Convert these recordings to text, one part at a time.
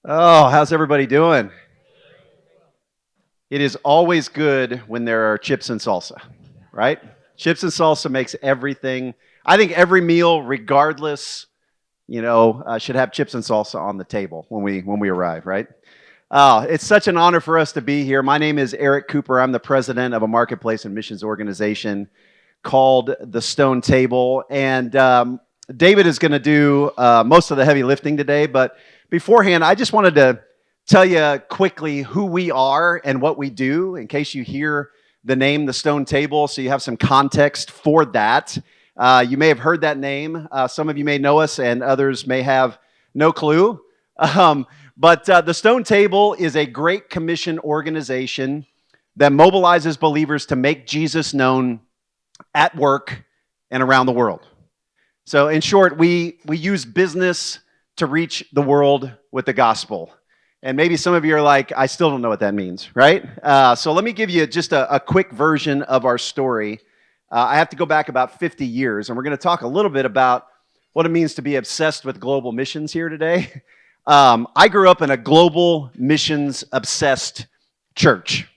Oh, how's everybody doing? It is always good when there are chips and salsa, right? Chips and salsa makes everything. I think every meal, regardless, should have chips and salsa on the table when we arrive, right? It's such an honor for us to be here. My name is Eric Cooper. I'm the president of a marketplace and missions organization called the Stone Table, and David is going to do most of the heavy lifting today. But beforehand, I just wanted to tell you quickly who we are and what we do in case you hear the name, the Stone Table, so you have some context for that. You may have heard that name. Some of you may know us, and others may have no clue. But the Stone Table is a Great Commission organization that mobilizes believers to make Jesus known at work and around the world. So, in short, we use business to reach the world with the gospel. And maybe some of you are like, I still don't know what that means, right? So let me give you just a quick version of our story. I have to go back about 50 years, and we're going to talk a little bit about what it means to be obsessed with global missions here today. I grew up in a global missions obsessed church.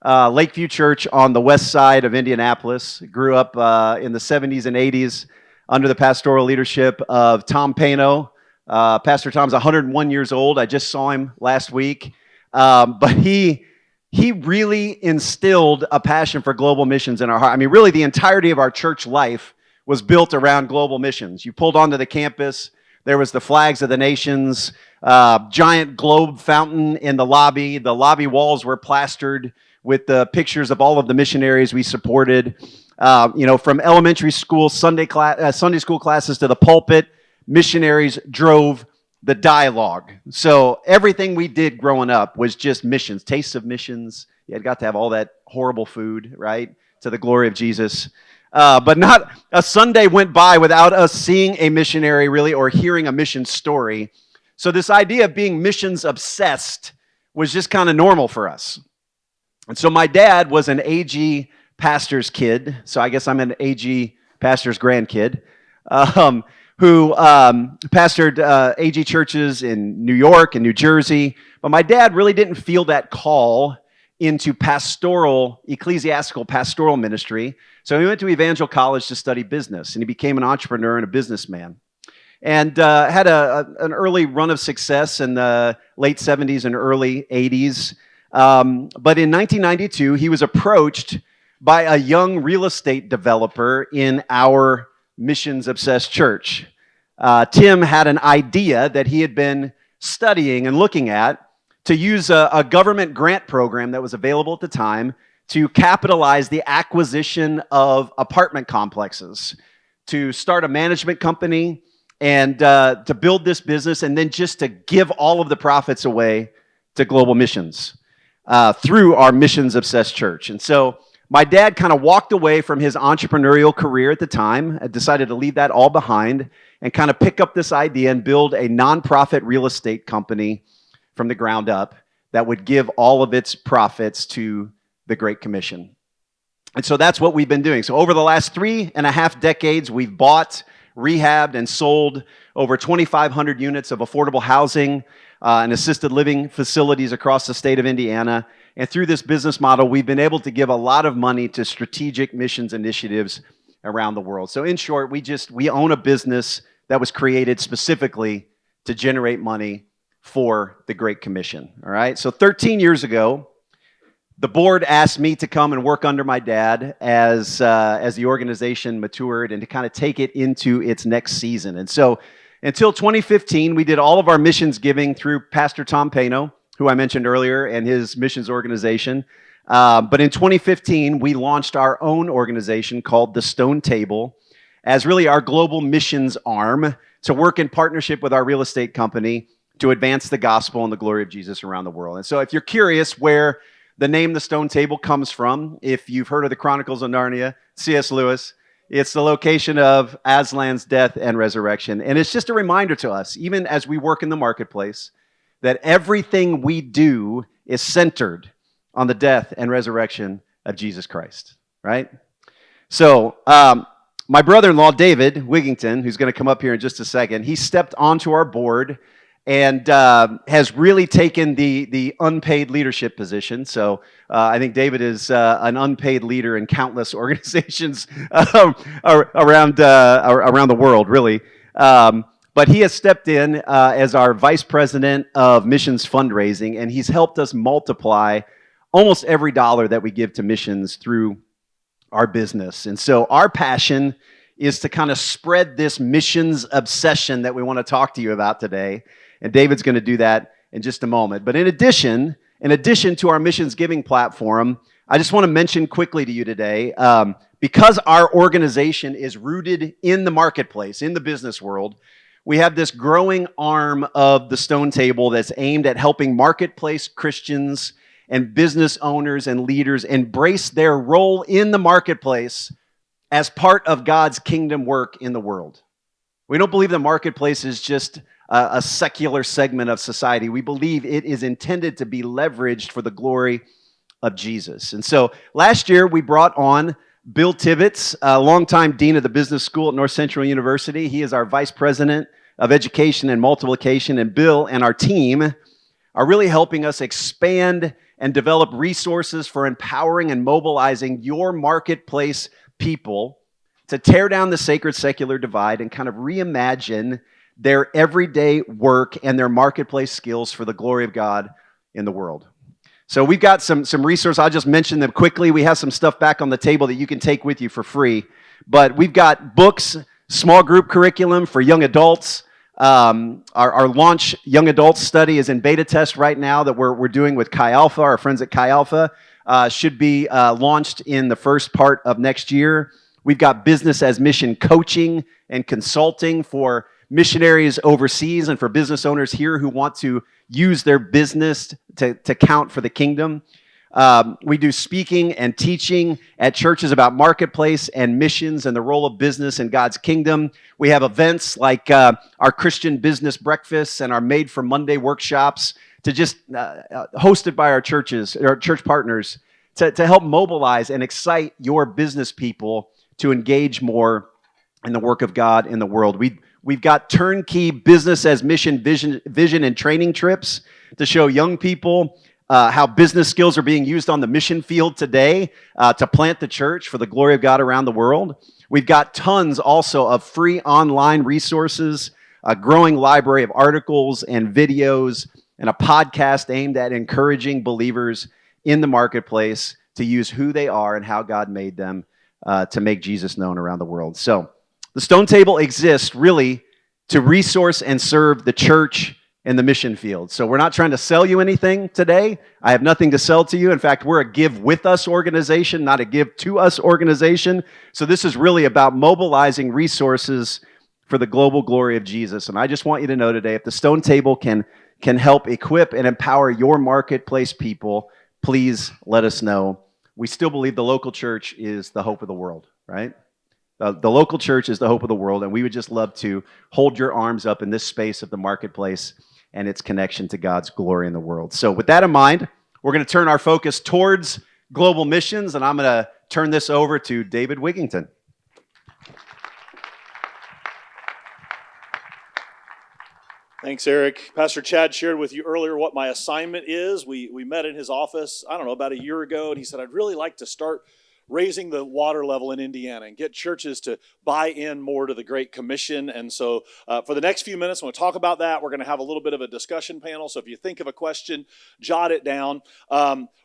Lakeview Church on the west side of Indianapolis. Grew up in the 70s and 80s under the pastoral leadership of Tom Pano. Pastor Tom's 101 years old. I just saw him last week. But he really instilled a passion for global missions in our heart. I mean, really, the entirety of our church life was built around global missions. You pulled onto the campus, there was the flags of the nations, giant globe fountain in the lobby. The lobby walls were plastered with the pictures of all of the missionaries we supported. From elementary school, Sunday school classes to the pulpit, missionaries drove the dialogue. So everything we did growing up was just missions, tastes of missions. You had got to have all that horrible food, right, to the glory of Jesus. But not a Sunday went by without us seeing a missionary, really, or hearing a mission story. So this idea of being missions obsessed was just kind of normal for us. And so my dad was an AG pastor's kid, so I guess I'm an AG pastor's grandkid, who pastored AG churches in New York and New Jersey. But my dad really didn't feel that call into ecclesiastical pastoral ministry. So he went to Evangel College to study business, and he became an entrepreneur and a businessman. And had an early run of success in the late 70s and early 80s. But in 1992, he was approached by a young real estate developer in our missions-obsessed church. Tim had an idea that he had been studying and looking at to use a government grant program that was available at the time to capitalize the acquisition of apartment complexes, to start a management company and to build this business, and then just to give all of the profits away to global missions through our missions-obsessed church. And so my dad kind of walked away from his entrepreneurial career at the time, decided to leave that all behind, and kind of pick up this idea and build a nonprofit real estate company from the ground up that would give all of its profits to the Great Commission. And so that's what we've been doing. So over the last 3.5 decades, we've bought, rehabbed, and sold over 2,500 units of affordable housing and assisted living facilities across the state of Indiana. And through this business model, we've been able to give a lot of money to strategic missions initiatives around the world. So in short, we own a business that was created specifically to generate money for the Great Commission. All right. So 13 years ago, the board asked me to come and work under my dad as the organization matured and to kind of take it into its next season. And so until 2015, we did all of our missions giving through Pastor Tom Pano, who I mentioned earlier, and his missions organization. But in 2015, we launched our own organization called the Stone Table as really our global missions arm to work in partnership with our real estate company to advance the gospel and the glory of Jesus around the world. And so if you're curious where the name The Stone Table comes from, if you've heard of the Chronicles of Narnia, C.S. Lewis, it's the location of Aslan's death and resurrection. And it's just a reminder to us, even as we work in the marketplace, that everything we do is centered on the death and resurrection of Jesus Christ, right? So my brother-in-law, David Wigington, who's going to come up here in just a second, he stepped onto our board and has really taken the unpaid leadership position. So I think David is an unpaid leader in countless organizations around the world, really. But he has stepped in as our vice president of missions fundraising, and he's helped us multiply almost every dollar that we give to missions through our business. And so our passion is to kind of spread this missions obsession that we want to talk to you about today. And David's going to do that in just a moment. But in addition to our missions giving platform, I just want to mention quickly to you today, because our organization is rooted in the marketplace, in the business world, we have this growing arm of the Stone Table that's aimed at helping marketplace Christians and business owners and leaders embrace their role in the marketplace as part of God's kingdom work in the world. We don't believe the marketplace is just a secular segment of society. We believe it is intended to be leveraged for the glory of Jesus. And so last year we brought on Bill Tibbetts, a longtime dean of the business school at North Central University. He is our vice president of education and multiplication. And Bill and our team are really helping us expand and develop resources for empowering and mobilizing your marketplace people to tear down the sacred secular divide and kind of reimagine their everyday work and their marketplace skills for the glory of God in the world. So we've got some resources. I'll just mention them quickly. We have some stuff back on the table that you can take with you for free. But we've got books, small group curriculum for young adults. Our launch young adults study is in beta test right now that we're doing with Chi Alpha. Our friends at Chi Alpha should be launched in the first part of next year. We've got business as mission coaching and consulting for missionaries overseas and for business owners here who want to use their business to count for the kingdom. We do speaking and teaching at churches about marketplace and missions and the role of business in God's kingdom. We have events like our Christian business breakfasts and our Made for Monday workshops to just hosted by our churches, our church partners, to help mobilize and excite your business people to engage more in the work of God in the world. We've got turnkey business as mission vision and training trips to show young people how business skills are being used on the mission field today to plant the church for the glory of God around the world. We've got tons also of free online resources, a growing library of articles and videos, and a podcast aimed at encouraging believers in the marketplace to use who they are and how God made them to make Jesus known around the world. So the Stone Table exists really to resource and serve the church in the mission field. So we're not trying to sell you anything today. I have nothing to sell to you. In fact, we're a give with us organization, not a give to us organization. So this is really about mobilizing resources for the global glory of Jesus. And I just want you to know today, if the Stone Table can help equip and empower your marketplace people, please let us know. We still believe the local church is the hope of the world, right? The local church is the hope of the world, and we would just love to hold your arms up in this space of the marketplace and its connection to God's glory in the world. So with that in mind, we're going to turn our focus towards global missions, and I'm going to turn this over to David Wigington. Thanks, Eric. Pastor Chad shared with you earlier what my assignment is. We met in his office, I don't know, about a year ago, and he said, I'd really like to start raising the water level in Indiana and get churches to buy in more to the Great Commission. And so for the next few minutes, I want to talk about that. We're going to have a little bit of a discussion panel. So if you think of a question, jot it down.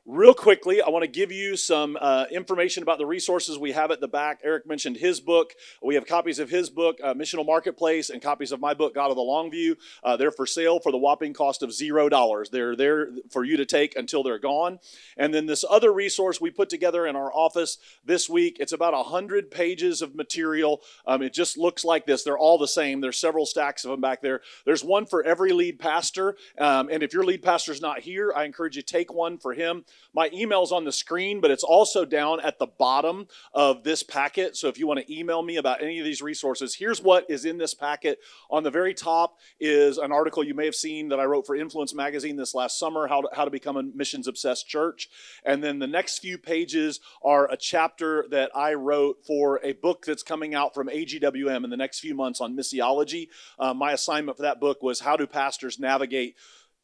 Real quickly, I want to give you some information about the resources we have at the back. Eric mentioned his book. We have copies of his book, Missional Marketplace, and copies of my book, God of the Long View. They're for sale for the whopping cost of $0. They're there for you to take until they're gone. And then this other resource we put together in our office this week, it's about 100 pages of material. It just looks like this. They're all the same. There's several stacks of them back there. There's one for every lead pastor. And if your lead pastor's not here, I encourage you to take one for him. My email's on the screen, but it's also down at the bottom of this packet. So if you want to email me about any of these resources, here's what is in this packet. On the very top is an article you may have seen that I wrote for Influence Magazine this last summer, how to become a missions-obsessed church. And then the next few pages are a chapter that I wrote for a book that's coming out from AGWM in the next few months on missiology. My assignment for that book was how do pastors navigate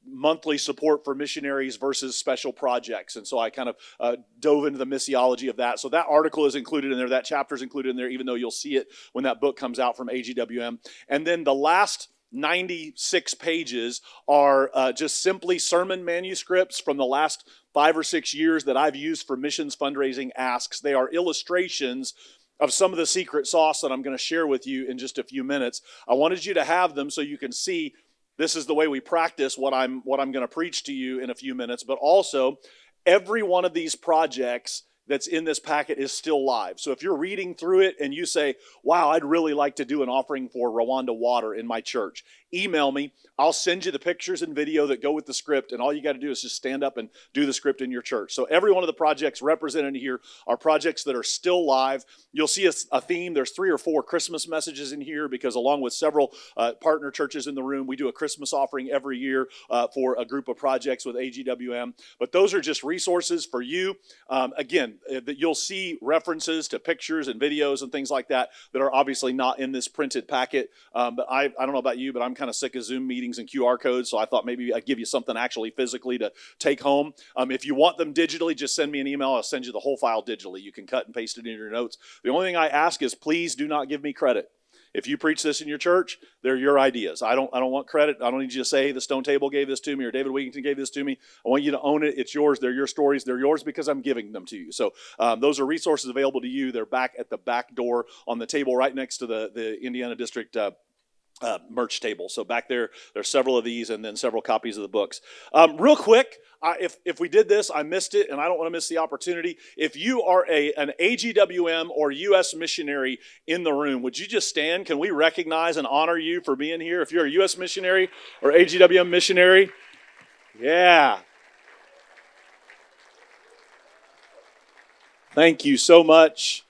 monthly support for missionaries versus special projects. And so I kind of dove into the missiology of that. So that article is included in there. That chapter is included in there, even though you'll see it when that book comes out from AGWM. And then the last 96 pages are just simply sermon manuscripts from the last 5 or 6 years that I've used for missions fundraising asks. They are illustrations of some of the secret sauce that I'm going to share with you in just a few minutes. I wanted you to have them so you can see this is the way we practice what I'm going to preach to you in a few minutes, but also every one of these projects that's in this packet is still live. So if you're reading through it and you say, wow, I'd really like to do an offering for Rwanda Water in my church, email me. I'll send you the pictures and video that go with the script, and all you got to do is just stand up and do the script in your church. So every one of the projects represented here are projects that are still live. You'll see a theme. There's 3 or 4 Christmas messages in here because along with several partner churches in the room, we do a Christmas offering every year for a group of projects with AGWM. But those are just resources for you. Again, that you'll see references to pictures and videos and things like that that are obviously not in this printed packet. But I don't know about you, but I'm kind of sick of Zoom meetings and QR codes, so I thought maybe I'd give you something actually physically to take home. If you want them digitally, just send me an email. I'll send you the whole file digitally. You can cut and paste it in your notes. The only thing I ask is please do not give me credit. If you preach this in your church, they're your ideas. I don't want credit. I don't need you to say the Stone Table gave this to me or David Wigington gave this to me. I want you to own it. It's yours. They're your stories. They're yours because I'm giving them to you. So those are resources available to you. They're back at the back door on the table right next to the Indiana District merch table. So back there, there's several of these and then several copies of the books. Real quick, if we did this, I missed it, and I don't want to miss the opportunity. If you are an AGWM or U.S. missionary in the room, would you just stand? Can we recognize and honor you for being here? If you're a U.S. missionary or AGWM missionary, yeah. Thank you so much.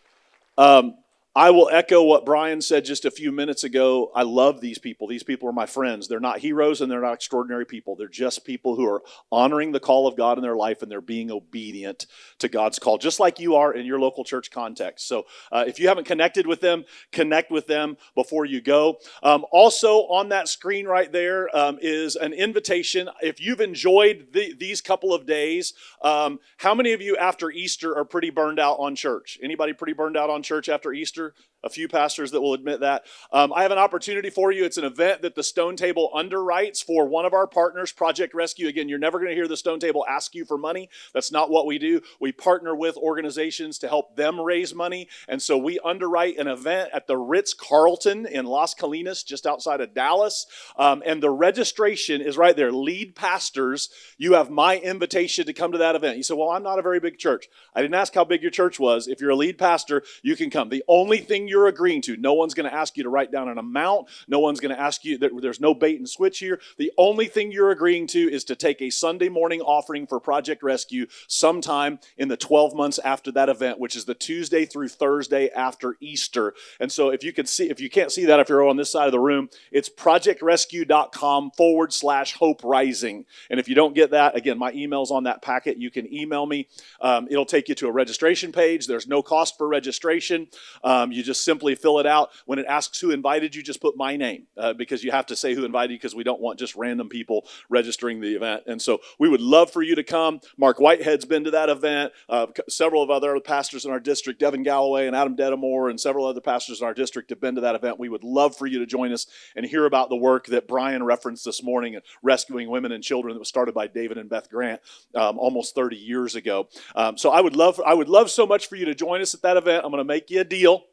I will echo what Brian said just a few minutes ago. I love these people. These people are my friends. They're not heroes and they're not extraordinary people. They're just people who are honoring the call of God in their life and they're being obedient to God's call, just like you are in your local church context. So if you haven't connected with them, connect with them before you go. Also on that screen right there is an invitation. If you've enjoyed these couple of days, how many of you after Easter are pretty burned out on church? Anybody pretty burned out on church after Easter? A few pastors that will admit that. I have an opportunity for you. It's an event that the Stone Table underwrites for one of our partners, Project Rescue. Again, you're never going to hear the Stone Table ask you for money. That's not what we do. We partner with organizations to help them raise money. And so we underwrite an event at the Ritz-Carlton in Las Colinas, just outside of Dallas. And the registration is right there. Lead pastors, you have my invitation to come to that event. You say, well, I'm not a very big church. I didn't ask how big your church was. If you're a lead pastor, you can come. The only thing you're agreeing to, no one's going to ask you to write down an amount. No one's going to ask you, there's no bait and switch here. The only thing you're agreeing to is to take a Sunday morning offering for Project Rescue sometime in the 12 months after that event, which is the Tuesday through Thursday after Easter. And so if you can't see that, if you're on this side of the room, it's projectrescue.com/hope rising. And if you don't get that, again, my email's on that packet. You can email me. It'll take you to a registration page. There's no cost for registration. You just simply fill it out. When it asks who invited you, just put my name because you have to say who invited you because we don't want just random people registering the event. And so we would love for you to come. Mark Whitehead's been to that event. Several of other pastors in our district, Devin Galloway and Adam Dedamore, and several other pastors in our district have been to that event. We would love for you to join us and hear about the work that Brian referenced this morning in rescuing women and children that was started by David and Beth Grant almost 30 years ago. So I would love so much for you to join us at that event. I'm going to make you a deal.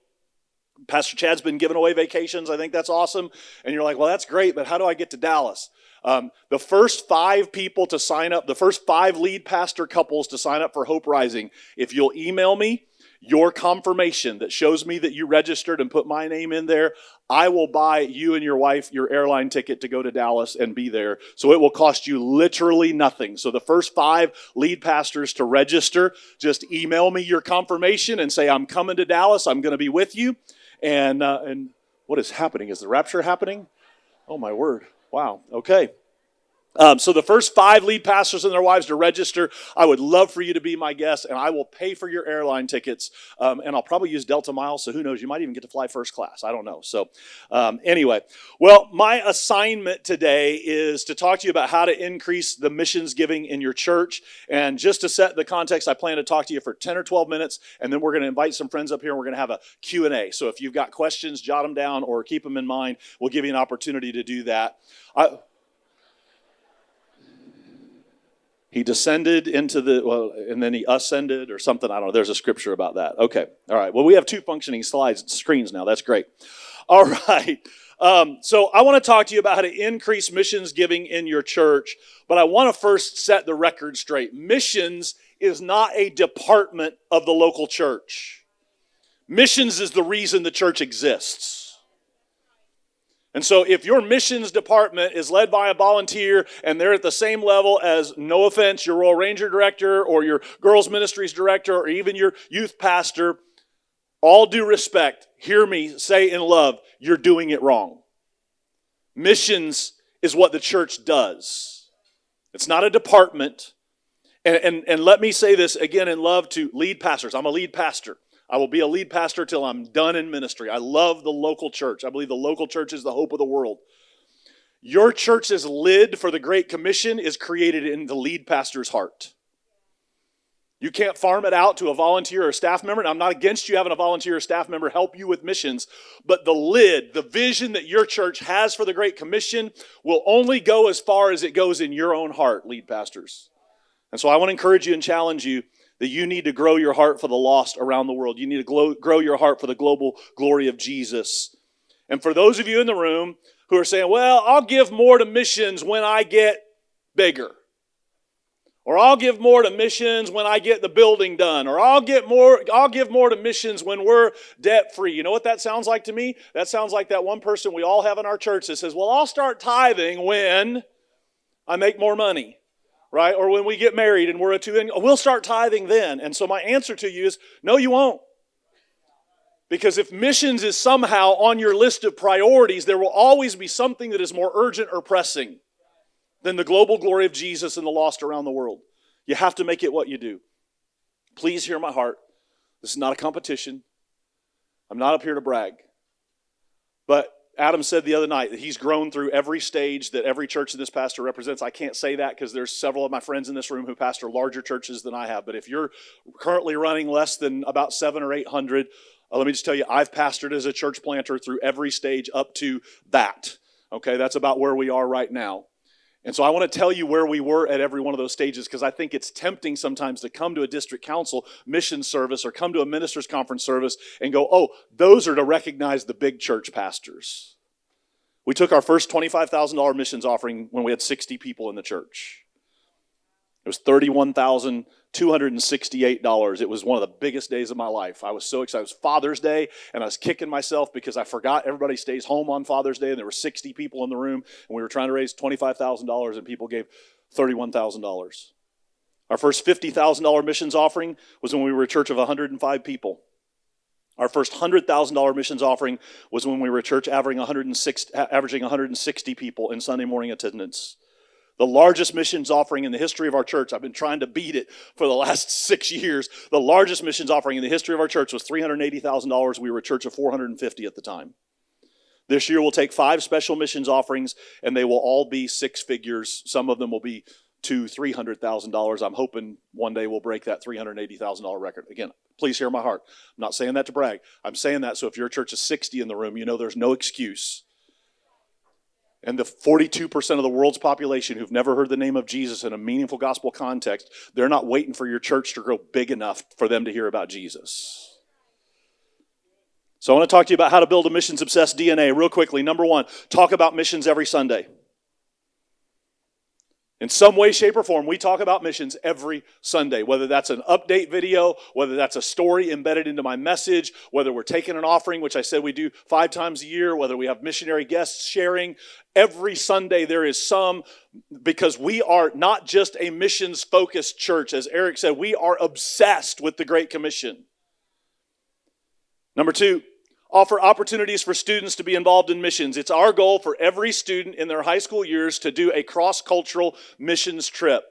Pastor Chad's been giving away vacations. I think that's awesome. And you're like, well, that's great, but how do I get to Dallas? The first 5 people to sign up, the first 5 lead pastor couples to sign up for Hope Rising, if you'll email me your confirmation that shows me that you registered and put my name in there, I will buy you and your wife your airline ticket to go to Dallas and be there. So it will cost you literally nothing. So the first 5 lead pastors to register, just email me your confirmation and say, I'm coming to Dallas. I'm going to be with you. And what is happening? Is the rapture happening? Oh, my word. Wow. Okay. So the first 5 lead pastors and their wives to register, I would love for you to be my guest, and I will pay for your airline tickets. And I'll probably use Delta Miles, so who knows? You might even get to fly first class. I don't know. So anyway, well, my assignment today is to talk to you about how to increase the missions giving in your church. And just to set the context, I plan to talk to you for 10 or 12 minutes, and then we're going to invite some friends up here, and we're going to have a Q&A. So if you've got questions, jot them down or keep them in mind. We'll give you an opportunity to do that. He descended into and then he ascended or something. I don't know. There's a scripture about that. Okay. All right. Well, we have 2 functioning screens now. That's great. All right. So I want to talk to you about how to increase missions giving in your church, but I want to first set the record straight. Missions is not a department of the local church. Missions is the reason the church exists. And so if your missions department is led by a volunteer and they're at the same level as, no offense, your Royal Ranger director or your girls ministries director or even your youth pastor, all due respect, hear me say in love, you're doing it wrong. Missions is what the church does. It's not a department. And let me say this again in love to lead pastors. I'm a lead pastor. I will be a lead pastor till I'm done in ministry. I love the local church. I believe the local church is the hope of the world. Your church's lid for the Great Commission is created in the lead pastor's heart. You can't farm it out to a volunteer or staff member. And I'm not against you having a volunteer or staff member help you with missions, but the lid, the vision that your church has for the Great Commission will only go as far as it goes in your own heart, lead pastors. And so I want to encourage you and challenge you that you need to grow your heart for the lost around the world. You need to grow your heart for the global glory of Jesus. And for those of you in the room who are saying, well, I'll give more to missions when I get bigger. Or I'll give more to missions when I get the building done. Or I'll give more to missions when we're debt-free. You know what that sounds like to me? That sounds like that one person we all have in our church that says, well, I'll start tithing when I make more money. Right? Or when we get married and we're a 2, we'll start tithing then. And so my answer to you is, no, you won't. Because if missions is somehow on your list of priorities, there will always be something that is more urgent or pressing than the global glory of Jesus and the lost around the world. You have to make it what you do. Please hear my heart. This is not a competition. I'm not up here to brag. But Adam said the other night that he's grown through every stage that every church that this pastor represents. I can't say that because there's several of my friends in this room who pastor larger churches than I have. But if you're currently running less than about 700 or 800, let me just tell you, I've pastored as a church planter through every stage up to that. Okay, that's about where we are right now. And so I want to tell you where we were at every one of those stages because I think it's tempting sometimes to come to a district council mission service or come to a minister's conference service and go, oh, those are to recognize the big church pastors. We took our first $25,000 missions offering when we had 60 people in the church. It was $31,268. It was one of the biggest days of my life. I was so excited. It was Father's Day, and I was kicking myself because I forgot everybody stays home on Father's Day, and there were 60 people in the room, and we were trying to raise $25,000, and people gave $31,000. Our first $50,000 missions offering was when we were a church of 105 people. Our first $100,000 missions offering was when we were a church averaging 160 people in Sunday morning attendance. The largest missions offering in the history of our church, I've been trying to beat it for the last 6 years. The largest missions offering in the history of our church was $380,000. We were a church of 450 at the time. This year we'll take 5 special missions offerings, and they will all be 6 figures. Some of them will be $200,000-$300,000. I'm hoping one day we'll break that $380,000 record. Again, please hear my heart. I'm not saying that to brag. I'm saying that so if you're a church of 60 in the room, you know there's no excuse. And the 42% of the world's population who've never heard the name of Jesus in a meaningful gospel context, they're not waiting for your church to grow big enough for them to hear about Jesus. So I want to talk to you about how to build a missions-obsessed DNA real quickly. Number 1, talk about missions every Sunday. In some way, shape, or form, we talk about missions every Sunday, whether that's an update video, whether that's a story embedded into my message, whether we're taking an offering, which I said we do 5 times a year, whether we have missionary guests sharing. Every Sunday there is some, because we are not just a missions-focused church. As Eric said, we are obsessed with the Great Commission. Number 2, offer opportunities for students to be involved in missions. It's our goal for every student in their high school years to do a cross-cultural missions trip.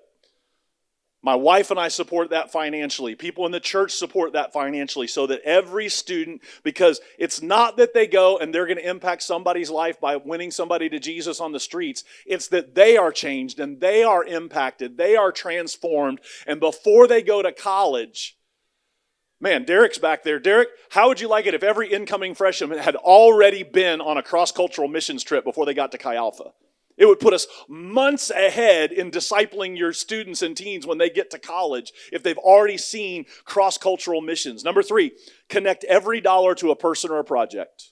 My wife and I support that financially. People in the church support that financially so that every student, because it's not that they go and they're going to impact somebody's life by winning somebody to Jesus on the streets. It's that they are changed and they are impacted. They are transformed. And before they go to college, man, Derek's back there. Derek, how would you like it if every incoming freshman had already been on a cross-cultural missions trip before they got to Chi Alpha? It would put us months ahead in discipling your students and teens when they get to college if they've already seen cross-cultural missions. Number 3, connect every dollar to a person or a project.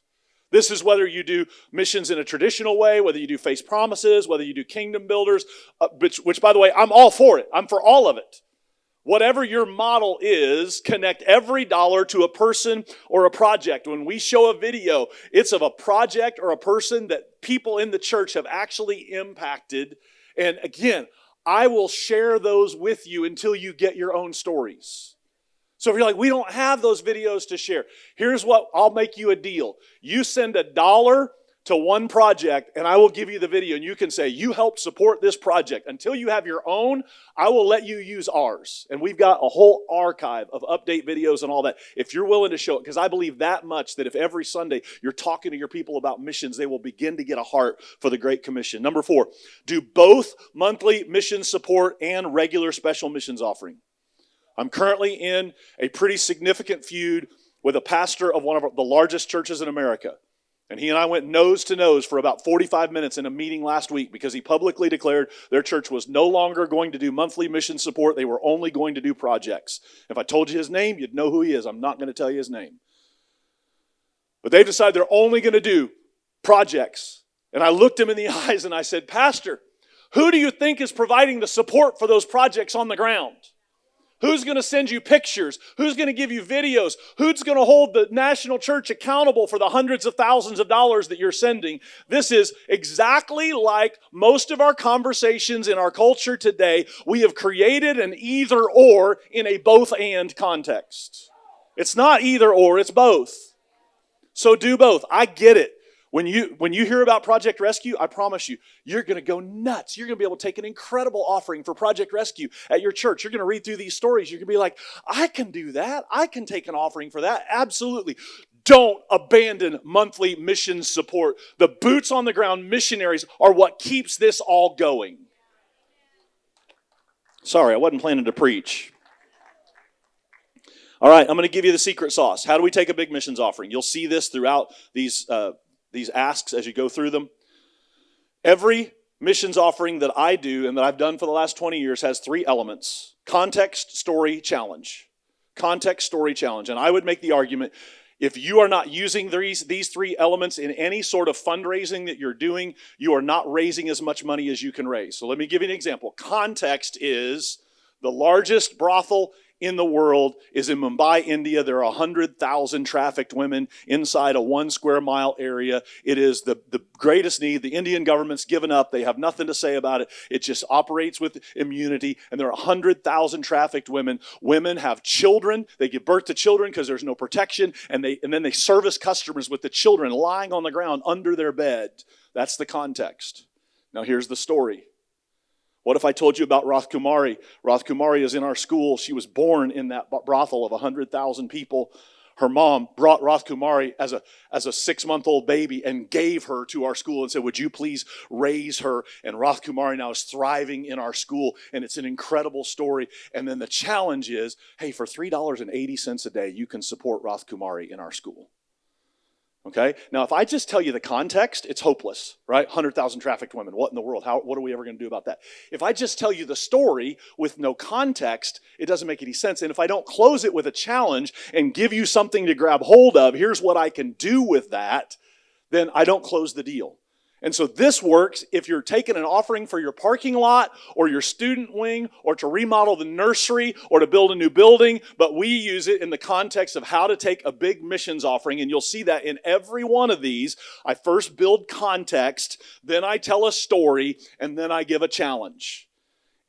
This is whether you do missions in a traditional way, whether you do Face Promises, whether you do Kingdom Builders, which by the way, I'm all for it. I'm for all of it. Whatever your model is, connect every dollar to a person or a project. When we show a video, it's of a project or a person that people in the church have actually impacted. And again, I will share those with you until you get your own stories. So if you're like, we don't have those videos to share, here's what, I'll make you a deal. You send $1 to one project, and I will give you the video, and you can say, you helped support this project. Until you have your own, I will let you use ours. And we've got a whole archive of update videos and all that, if you're willing to show it, because I believe that much that if every Sunday you're talking to your people about missions, they will begin to get a heart for the Great Commission. Number 4, do both monthly mission support and regular special missions offering. I'm currently in a pretty significant feud with a pastor of one of the largest churches in America. And he and I went nose to nose for about 45 minutes in a meeting last week because he publicly declared their church was no longer going to do monthly mission support. They were only going to do projects. If I told you his name, you'd know who he is. I'm not going to tell you his name. But they've decided they're only going to do projects. And I looked him in the eyes and I said, Pastor, who do you think is providing the support for those projects on the ground? Who's going to send you pictures? Who's going to give you videos? Who's going to hold the national church accountable for the hundreds of thousands of dollars that you're sending? This is exactly like most of our conversations in our culture today. We have created an either or in a both and context. It's not either or, it's both. So do both. I get it. When you hear about Project Rescue, I promise you, you're going to go nuts. You're going to be able to take an incredible offering for Project Rescue at your church. You're going to read through these stories. You're going to be like, I can do that. I can take an offering for that. Absolutely. Don't abandon monthly mission support. The boots on the ground missionaries are what keeps this all going. Sorry, I wasn't planning to preach. All right, I'm going to give you the secret sauce. How do we take a big missions offering? You'll see this throughout these asks as you go through them. Every missions offering that I do and that I've done for the last 20 years has 3 elements: context, story, challenge. Context, story, challenge. And I would make the argument, if you are not using these 3 elements in any sort of fundraising that you're doing, you are not raising as much money as you can raise. So let me give you an example. Context is the largest brothel in the world is in Mumbai, India. There are 100,000 trafficked women inside a 1 square mile area. It is the greatest need. The Indian government's given up. They have nothing to say about it. It just operates with immunity. And there are 100,000 trafficked women. Women have children. They give birth to children because there's no protection. And then they service customers with the children lying on the ground under their bed. That's the context. Now here's the story. What if I told you about Rath Kumari? Rath Kumari is in our school. She was born in that brothel of 100,000 people. Her mom brought Rath Kumari as a 6-month-old baby and gave her to our school and said, would you please raise her? And Rath Kumari now is thriving in our school, and it's an incredible story. And then the challenge is, hey, for $3.80 a day, you can support Rath Kumari in our school. Okay? Now, if I just tell you the context, it's hopeless, right? 100,000 trafficked women. What in the world? What are we ever going to do about that? If I just tell you the story with no context, it doesn't make any sense. And if I don't close it with a challenge and give you something to grab hold of, here's what I can do with that, then I don't close the deal. And so this works if you're taking an offering for your parking lot or your student wing or to remodel the nursery or to build a new building, but we use it in the context of how to take a big missions offering, and you'll see that in every one of these. I first build context, then I tell a story, and then I give a challenge.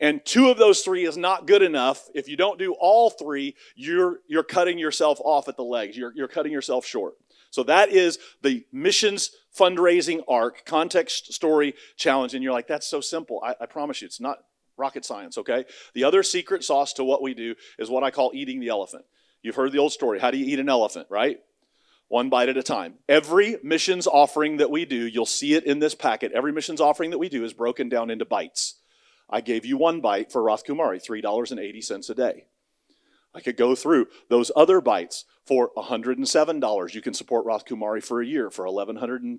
And 2 of those 3 is not good enough. If you don't do all 3, you're cutting yourself off at the legs. You're cutting yourself short. So that is the missions fundraising arc, context story challenge. And you're like, that's so simple. I promise you, it's not rocket science, okay? The other secret sauce to what we do is what I call eating the elephant. You've heard the old story. How do you eat an elephant, right? One bite at a time. Every missions offering that we do, you'll see it in this packet. Every missions offering that we do is broken down into bites. I gave you one bite for Roth Kumari, $3.80 a day. I could go through those other bites for $107. You can support Roth Kumari for a year. For $1,132,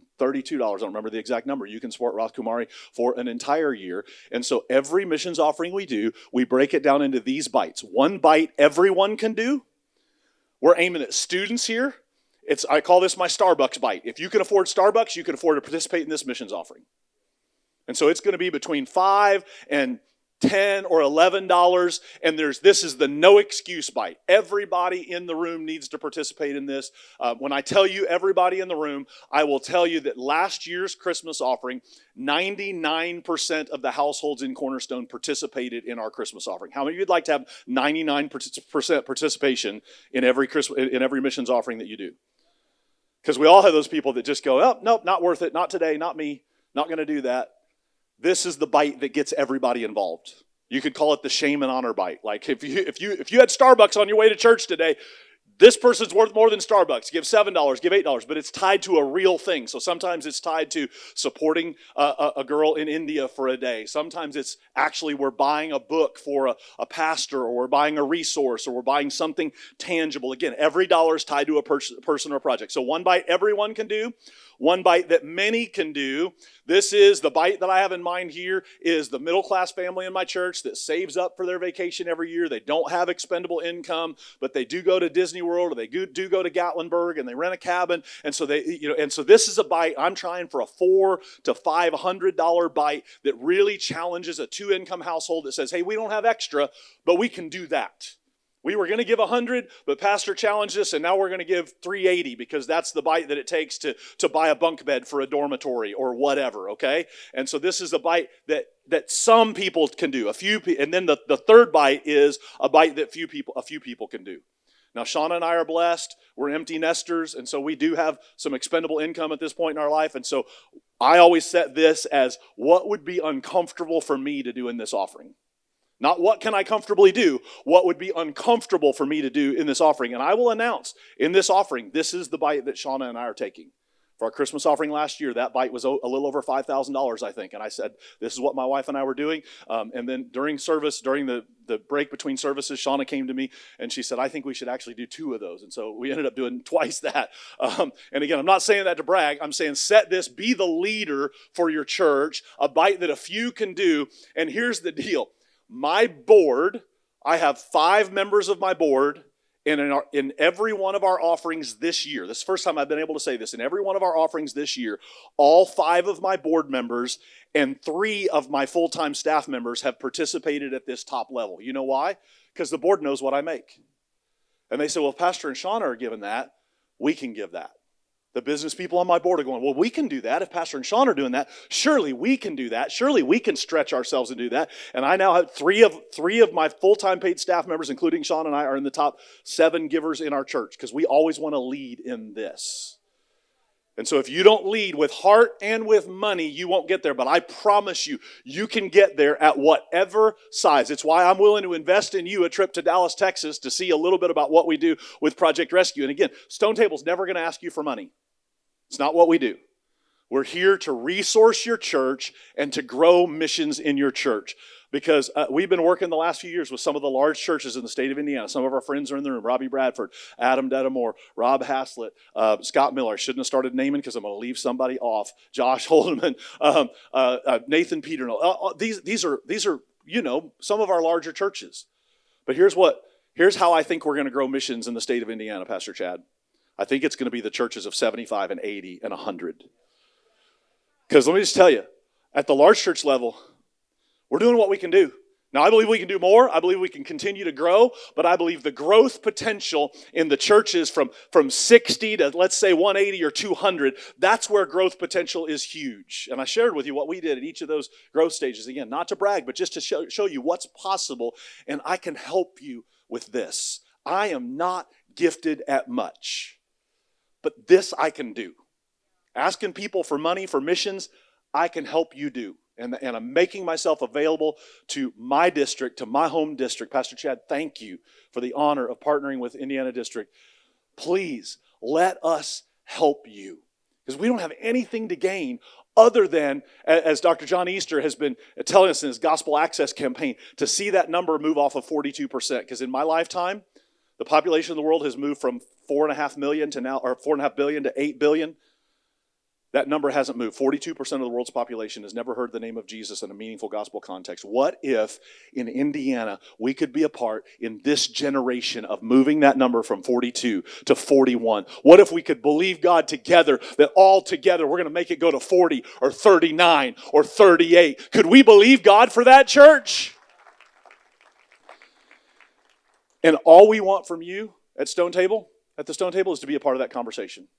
I don't remember the exact number, you can support Roth Kumari for an entire year. And so every missions offering we do, we break it down into these bites. One bite everyone can do. We're aiming at students here. I call this my Starbucks bite. If you can afford Starbucks, you can afford to participate in this missions offering. And so it's going to be between $5 and $10 or $11, and this is the no excuse bite. Everybody in the room needs to participate in this. When I tell you everybody in the room, I will tell you that last year's Christmas offering, 99% of the households in Cornerstone participated in our Christmas offering. How many of you would like to have 99% participation in every missions offering that you do? Because we all have those people that just go, oh, nope, not worth it, not today, not me, not going to do that. This is the bite that gets everybody involved. You could call it the shame and honor bite. Like if you had Starbucks on your way to church today, this person's worth more than Starbucks. Give $7, give $8, but it's tied to a real thing. So sometimes it's tied to supporting a girl in India for a day. Sometimes it's actually we're buying a book for a pastor, or we're buying a resource, or we're buying something tangible. Again, every dollar is tied to a person or project. So one bite everyone can do. One bite that many can do. This is the bite that I have in mind here is the middle-class family in my church that saves up for their vacation every year. They don't have expendable income, but they do go to Disney World, or they do go to Gatlinburg, and they rent a cabin. And so so this is a bite. I'm trying for a $400 to $500 bite that really challenges a two-income household that says, hey, we don't have extra, but we can do that. We were going to give 100, but Pastor challenged us, and now we're going to give 380 because that's the bite that it takes to buy a bunk bed for a dormitory or whatever, okay? And so this is a bite that some people can do, and then the third bite is a bite that a few people can do. Now, Shauna and I are blessed. We're empty nesters, and so we do have some expendable income at this point in our life, and so I always set this as what would be uncomfortable for me to do in this offering. Not what can I comfortably do, what would be uncomfortable for me to do in this offering. And I will announce in this offering, this is the bite that Shauna and I are taking. For our Christmas offering last year, that bite was a little over $5,000, I think. And I said, this is what my wife and I were doing. And then during the break between services, Shauna came to me and she said, I think we should actually do 2 of those. And so we ended up doing twice that. And again, I'm not saying that to brag. I'm saying set this, be the leader for your church, a bite that a few can do. And here's the deal. My board, I have 5 members of my board, and in every one of our offerings this year, this is the first time I've been able to say this, in every one of our offerings this year, all 5 of my board members and 3 of my full-time staff members have participated at this top level. You know why? Because the board knows what I make. And they said, well, if Pastor and Shauna are giving that, we can give that. The business people on my board are going, well, we can do that. If Pastor and Sean are doing that, surely we can do that. Surely we can stretch ourselves and do that. And I now have three of my full-time paid staff members, including Sean and I, are in the top 7 givers in our church because we always want to lead in this. And so if you don't lead with heart and with money, you won't get there. But I promise you, you can get there at whatever size. It's why I'm willing to invest in you a trip to Dallas, Texas to see a little bit about what we do with Project Rescue. And again, Stone Table's never going to ask you for money. It's not what we do. We're here to resource your church and to grow missions in your church. Because we've been working the last few years with some of the large churches in the state of Indiana. Some of our friends are in the room. Robbie Bradford, Adam Dedamore, Rob Haslett, Scott Miller. I shouldn't have started naming because I'm going to leave somebody off. Josh Holdeman, Nathan Peterno. These are some of our larger churches. But here's how I think we're going to grow missions in the state of Indiana, Pastor Chad. I think it's going to be the churches of 75 and 80 and 100. Because let me just tell you, at the large church level, we're doing what we can do. Now, I believe we can do more. I believe we can continue to grow. But I believe the growth potential in the churches from 60 to, let's say, 180 or 200, that's where growth potential is huge. And I shared with you what we did at each of those growth stages. Again, not to brag, but just to show you what's possible. And I can help you with this. I am not gifted at much. But this I can do. Asking people for money for missions, I can help you do. And I'm making myself available to my district, to my home district. Pastor Chad, thank you for the honor of partnering with Indiana District. Please let us help you, because we don't have anything to gain other than, as Dr. John Easter has been telling us in his Gospel Access campaign, to see that number move off of 42%. Because in my lifetime, the population of the world has moved from 4.5 million to now, or 4.5 billion to 8 billion. That number hasn't moved. 42% of the world's population has never heard the name of Jesus in a meaningful gospel context. What if in Indiana we could be a part in this generation of moving that number from 42 to 41? What if we could believe God together that all together we're going to make it go to 40 or 39 or 38? Could we believe God for that, church? And all we want from you at the Stone Table is to be a part of that conversation,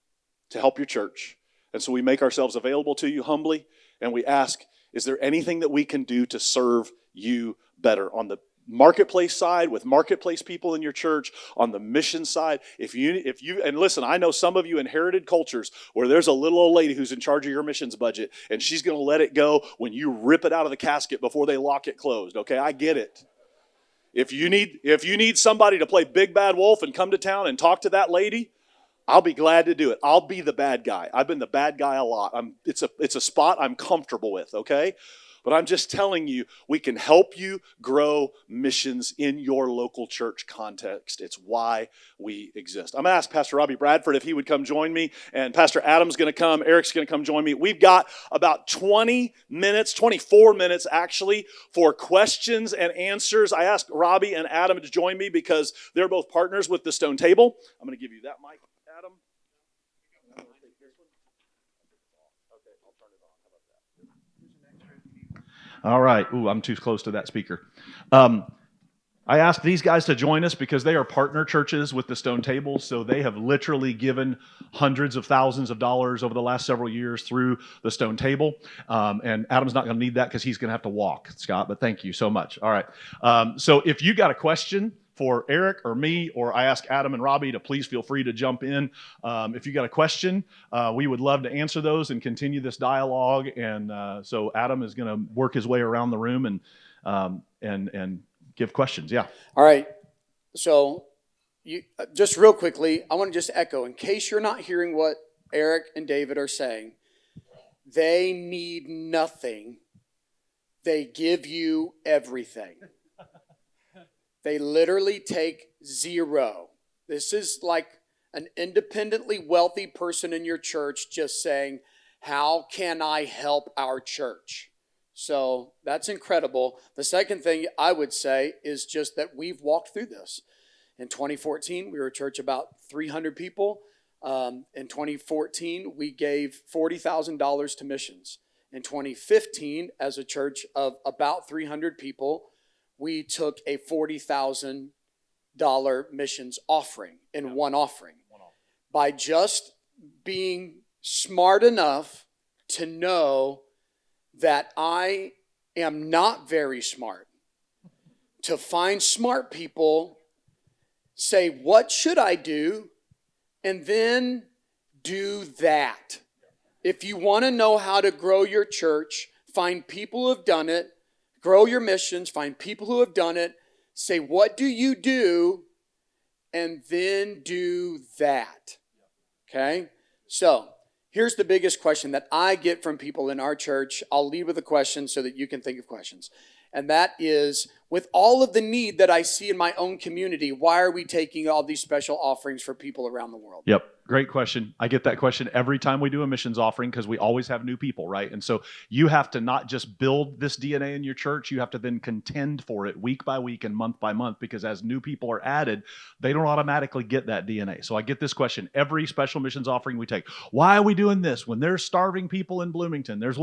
to help your church. And so we make ourselves available to you humbly, and we ask, is there anything that we can do to serve you better on the marketplace side with marketplace people in your church, on the mission side? If you and listen, I know some of you inherited cultures where there's a little old lady who's in charge of your missions budget, and she's going to let it go when you rip it out of the casket before they lock it closed. Okay, I get it. If you need somebody to play big bad wolf and come to town and talk to that lady, I'll be glad to do it. I'll be the bad guy. I've been the bad guy a lot. It's a spot I'm comfortable with, okay? But I'm just telling you, we can help you grow missions in your local church context. It's why we exist. I'm going to ask Pastor Robbie Bradford if he would come join me, and Pastor Adam's going to come. Eric's going to come join me. We've got about 20 minutes, 24 minutes actually, for questions and answers. I asked Robbie and Adam to join me because they're both partners with the Stone Table. I'm going to give you that mic, Adam. All right. Ooh, I'm too close to that speaker. I asked these guys to join us because they are partner churches with the Stone Table, so they have literally given hundreds of thousands of dollars over the last several years through the Stone Table. And Adam's not going to need that because he's going to have to walk, Scott, but thank you so much. All right. So if you got a question for Eric or me, or I ask Adam and Robbie to please feel free to jump in. If you got a question, we would love to answer those and continue this dialogue. And so Adam is going to work his way around the room and give questions. Yeah. All right. So you just real quickly, I want to just echo, in case you're not hearing what Eric and David are saying, they need nothing. They give you everything. They literally take zero. This is like an independently wealthy person in your church just saying, how can I help our church? So that's incredible. The second thing I would say is just that we've walked through this. In 2014, we were a church about 300 people. In 2014, we gave $40,000 to missions. In 2015, as a church of about 300 people, we took a $40,000 missions offering in one offering. By just being smart enough to know that I am not very smart, to find smart people, say, what should I do? And then do that. If you want to know how to grow your church, find people who have done it. Grow your missions, find people who have done it, say, what do you do? And then do that. Okay? So, here's the biggest question that I get from people in our church. I'll lead with a question so that you can think of questions. And that is, with all of the need that I see in my own community, why are we taking all these special offerings for people around the world? Yep. Great question. I get that question every time we do a missions offering because we always have new people, right? And so you have to not just build this DNA in your church, you have to then contend for it week by week and month by month, because as new people are added, they don't automatically get that DNA. So I get this question every special missions offering we take. Why are we doing this when there's starving people in Bloomington? There's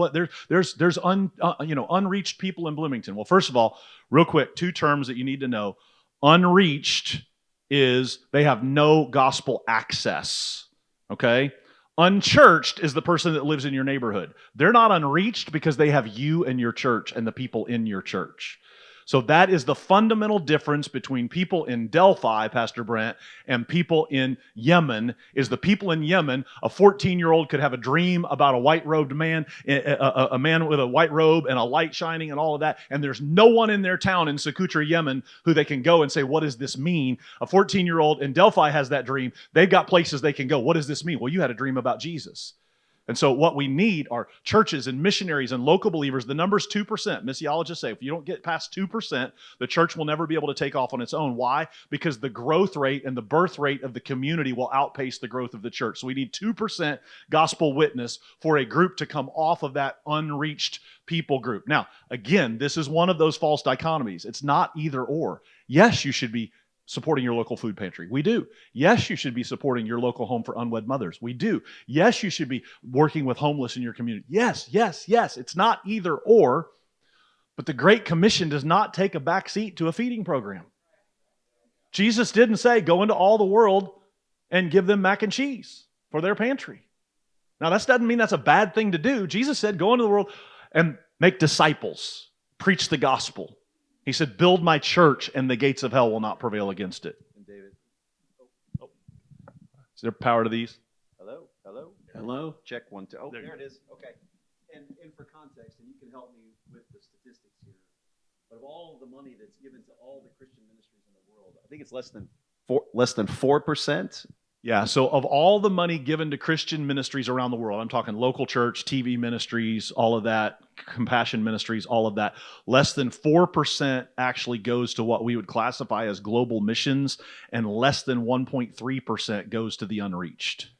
unreached people in Bloomington. Well, first of all, real quick, two terms that you need to know. Unreached is they have no gospel access, okay? Unchurched is the person that lives in your neighborhood. They're not unreached because they have you and your church and the people in your church. So that is the fundamental difference between people in Delphi, Pastor Brent, and people in Yemen, is the people in Yemen, a 14-year-old could have a dream about a white-robed man, a man with a white robe and a light shining and all of that, and there's no one in their town in Socotra, Yemen, who they can go and say, what does this mean? A 14-year-old in Delphi has that dream. They've got places they can go. What does this mean? Well, you had a dream about Jesus. And so what we need are churches and missionaries and local believers. The number's 2%. Missiologists say if you don't get past 2%, the church will never be able to take off on its own. Why? Because the growth rate and the birth rate of the community will outpace the growth of the church. So we need 2% gospel witness for a group to come off of that unreached people group. Now, again, this is one of those false dichotomies. It's not either or. Yes, you should be supporting your local food pantry. We do. Yes, you should be supporting your local home for unwed mothers. We do. Yes, you should be working with homeless in your community. Yes, yes, yes. It's not either or, but the Great Commission does not take a back seat to a feeding program. Jesus didn't say, go into all the world and give them mac and cheese for their pantry. Now, that doesn't mean that's a bad thing to do. Jesus said, go into the world and make disciples, preach the gospel. He said, build my church and the gates of hell will not prevail against it. And David. Is there power to these? Hello? Hello? Hello? Check 1, 2. Oh, There there it is. Okay. And for context, and you can help me with the statistics here, but of all of the money that's given to all the Christian ministries in the world, I think it's less than 4%. Yeah, so of all the money given to Christian ministries around the world, I'm talking local church, TV ministries, all of that, compassion ministries, all of that, less than 4% actually goes to what we would classify as global missions, and less than 1.3% goes to the unreached.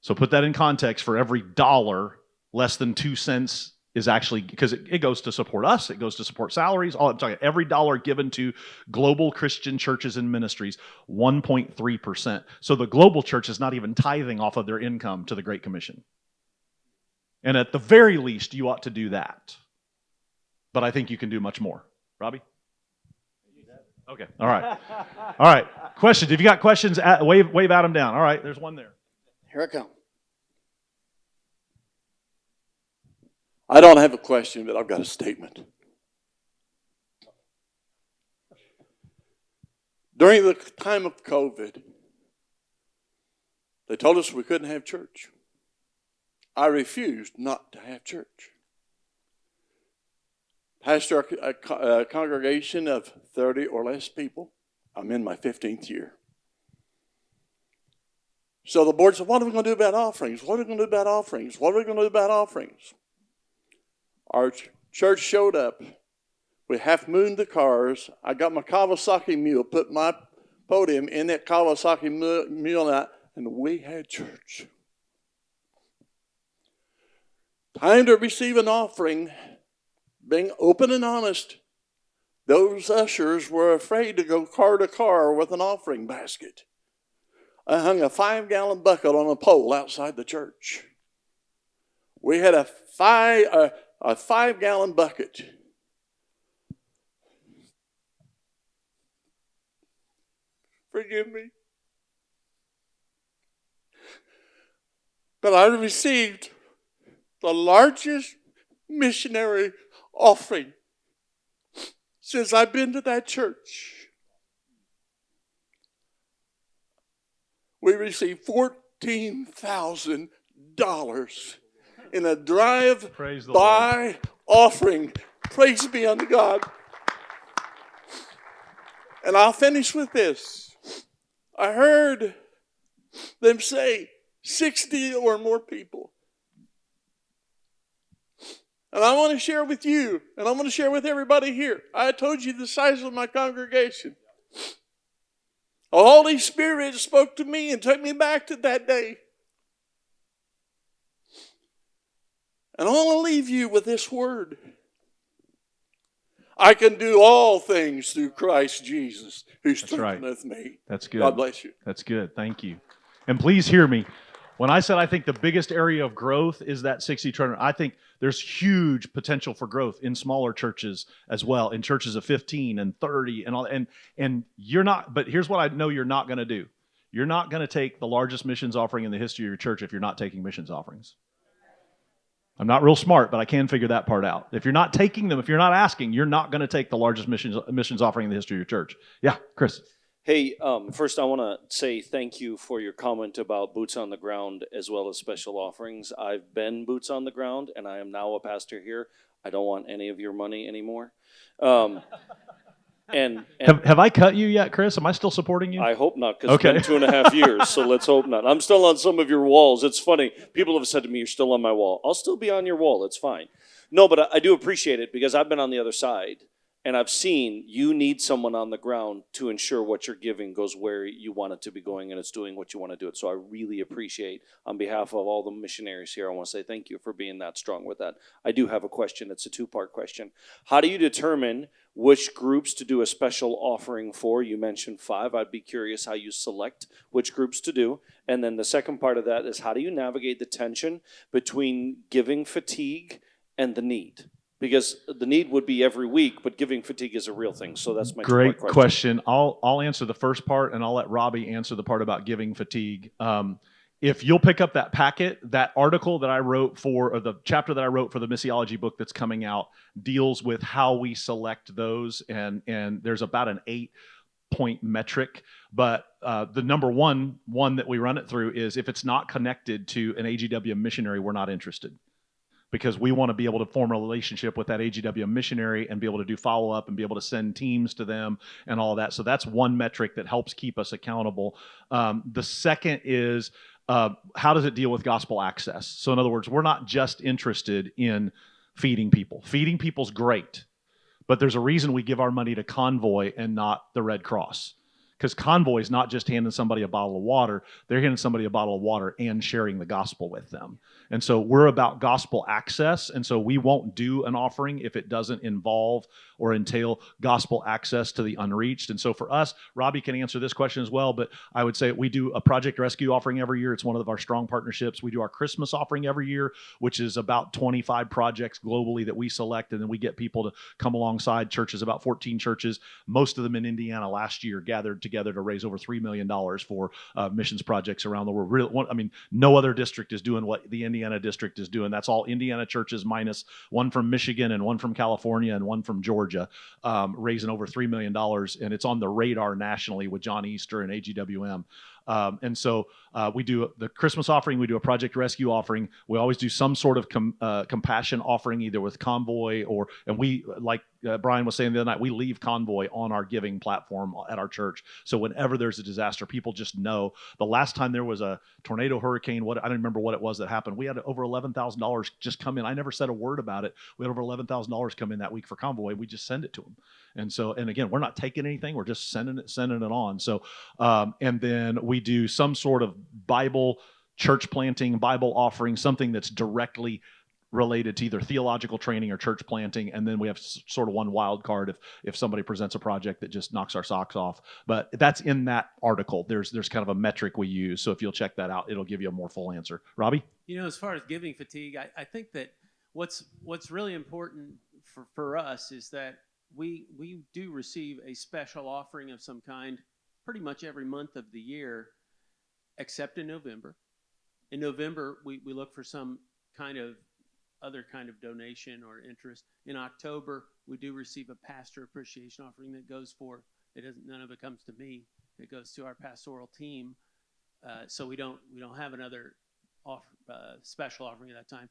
So put that in context. For every dollar, less than 2 cents is actually, because it goes to support us, it goes to support salaries, all I'm talking, every dollar given to global Christian churches and ministries, 1.3%. So the global church is not even tithing off of their income to the Great Commission. And at the very least, you ought to do that. But I think you can do much more. Robbie? Okay, all right. All right, questions. If you got questions, wave at them down. All right, there's one there. Here I come. I don't have a question, but I've got a statement. During the time of COVID, they told us we couldn't have church. I refused not to have church. Pastor a congregation of 30 or less people. I'm in my 15th year. So the board said, what are we going to do about offerings? What are we going to do about offerings? What are we going to do about offerings? Our church showed up. We half-mooned the cars. I got my Kawasaki mule, put my podium in that Kawasaki mule, and we had church. Time to receive an offering, being open and honest. Those ushers were afraid to go car to car with an offering basket. I hung a 5-gallon bucket on a pole outside the church. We had a 5-gallon bucket. Forgive me. But I received the largest missionary offering since I've been to that church. We received $14,000 in a drive-by offering. Praise be unto God. And I'll finish with this. I heard them say 60 or more people. And I want to share with you, and I want to share with everybody here. I told you the size of my congregation. The Holy Spirit spoke to me and took me back to that day. And I want to leave you with this word. I can do all things through Christ Jesus, who strengtheneth me. That's good. God bless you. That's good. Thank you. And please hear me. When I said I think the biggest area of growth is that 60 turner, I think there's huge potential for growth in smaller churches as well, in churches of 15 and 30 and all. And you're not, but here's what I know you're not going to do. You're not going to take the largest missions offering in the history of your church if you're not taking missions offerings. I'm not real smart, but I can figure that part out. If you're not taking them, if you're not asking, you're not going to take the largest missions offering in the history of your church. Yeah, Chris. Hey, first I want to say thank you for your comment about boots on the ground as well as special offerings. I've been boots on the ground, and I am now a pastor here. I don't want any of your money anymore. And Have I cut you yet, Chris? Am I still supporting you? I hope not, because Okay. it's been 2.5 years, so let's hope not. I'm still on some of your walls. It's funny. People have said to me, you're still on my wall. I'll still be on your wall. It's fine. No, but I do appreciate it because I've been on the other side, and I've seen you need someone on the ground to ensure what you're giving goes where you want it to be going, and it's doing what you want to do it. So I really appreciate, on behalf of all the missionaries here, I want to say thank you for being that strong with that. I do have a question. It's a two-part question. How do you determine which groups to do a special offering for? You mentioned 5. I'd be curious how you select which groups to do. And then the second part of that is, how do you navigate the tension between giving fatigue and the need? Because the need would be every week, but giving fatigue is a real thing. So that's my Great two-part question. I'll answer the first part, and I'll let Robbie answer the part about giving fatigue. If you'll pick up that packet, that article that I wrote for, or the chapter that I wrote for the missiology book that's coming out, deals with how we select those, and there's about an 8-point metric. But the number one that we run it through is, if it's not connected to an AGW missionary, we're not interested. Because we want to be able to form a relationship with that AGW missionary and be able to do follow-up and be able to send teams to them and all of that. So that's one metric that helps keep us accountable. The second is, how does it deal with gospel access? So in other words, we're not just interested in feeding people. Feeding people's great, but there's a reason we give our money to Convoy and not the Red Cross. Because Convoy is not just handing somebody a bottle of water, they're handing somebody a bottle of water and sharing the gospel with them. And so we're about gospel access, and so we won't do an offering if it doesn't involve or entail gospel access to the unreached. And so for us, Robbie can answer this question as well, but I would say we do a Project Rescue offering every year. It's one of our strong partnerships. We do our Christmas offering every year, which is about 25 projects globally that we select, and then we get people to come alongside churches, about 14 churches, most of them in Indiana last year, gathered together to raise over $3 million for missions projects around the world. I mean, no other district is doing what the Indiana district is doing. That's all Indiana churches minus one from Michigan and one from California and one from Georgia, raising over $3 million. And it's on the radar nationally with John Easter and AGWM. And so we do the Christmas offering, we do a Project Rescue offering. We always do some sort of compassion offering, either with Convoy and we, like Brian was saying the other night, we leave Convoy on our giving platform at our church. So whenever there's a disaster, people just know. The last time there was a tornado, hurricane, I don't remember what it was that happened. We had over $11,000 just come in. I never said a word about it. We had over $11,000 come in that week for Convoy. We just send it to them. And so, and again, we're not taking anything. We're just sending it on. So, and then we do some sort of Bible church planting, Bible offering, something that's directly related to either theological training or church planting. And then we have sort of one wild card if somebody presents a project that just knocks our socks off. But that's in that article. There's kind of a metric we use. So if you'll check that out, it'll give you a more full answer. Robbie? You know, as far as giving fatigue, I think that what's really important for us is that we do receive a special offering of some kind pretty much every month of the year, except in November. In November, we look for some other kind of donation or interest. In October, we do receive a pastor appreciation offering that goes for, none of it comes to me, it goes to our pastoral team. So we don't have another special offering at that time.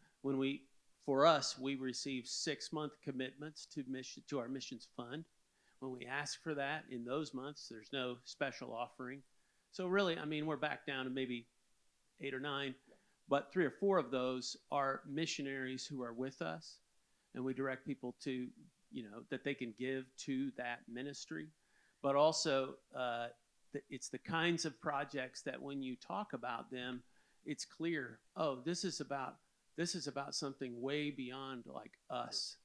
For us, we receive 6-month commitments to our missions fund. When we ask for that in those months, there's no special offering. So really, I mean, we're back down to maybe 8 or 9, but 3 or 4 of those are missionaries who are with us, and we direct people to, that they can give to that ministry. But also, it's the kinds of projects that when you talk about them, it's clear, oh, this is about something way beyond like us.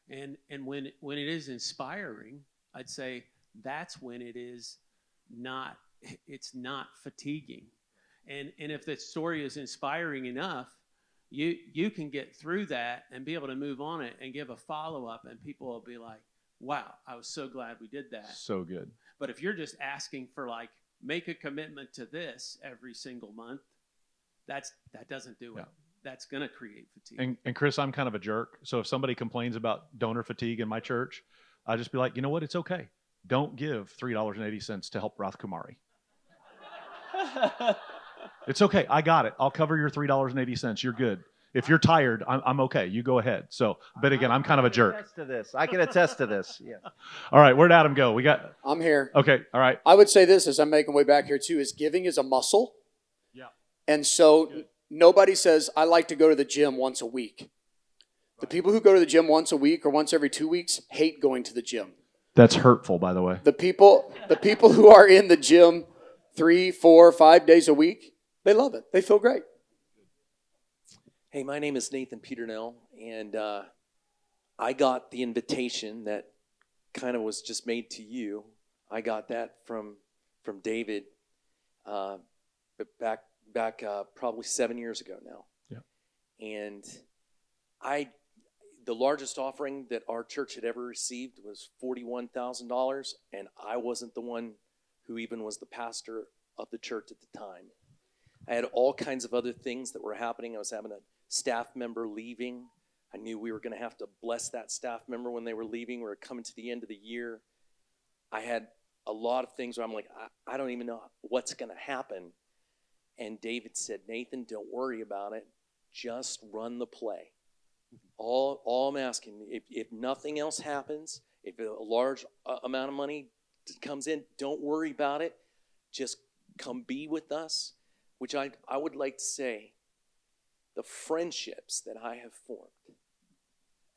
And when it is inspiring, I'd say that's when it's not fatiguing. And if the story is inspiring enough, you can get through that and be able to move on it and give a follow-up, and people will be like, wow, I was so glad we did that. So good. But if you're just asking for make a commitment to this every single month, that doesn't do it. that's going to create fatigue. And Chris, I'm kind of a jerk. So if somebody complains about donor fatigue in my church, I just be like, you know what? It's okay. Don't give $3.80 to help Rath Kumari. It's okay. I got it. I'll cover your $3.80. You're good. If you're tired, I'm okay. You go ahead. So, but again, I'm kind of a jerk. Attest to this. I can attest to this. Yeah. All right, where'd Adam go? We got, I'm here. okay, all right. I would say this as I'm making my way back here too, is giving is a muscle. Yeah. And so nobody says, I like to go to the gym once a week. The people who go to the gym once a week or once every 2 weeks hate going to the gym. That's hurtful, by the way. The people who are in the gym 3, 4, 5 days a week, they love it. They feel great. Hey, my name is Nathan Peternell, and I got the invitation that kind of was just made to you. I got that from David, but back probably 7 years ago now. Yeah. And the largest offering that our church had ever received was $41,000, and I wasn't the one who even was the pastor of the church at the time. I had all kinds of other things that were happening. I was having a staff member leaving. I knew we were going to have to bless that staff member when they were leaving. We were coming to the end of the year. I had a lot of things where I'm like, I don't even know what's going to happen. And David said, Nathan, don't worry about it. Just run the play. All I'm asking, if nothing else happens, if a large amount of money comes in, don't worry about it. Just come be with us. Which I would like to say, the friendships that I have formed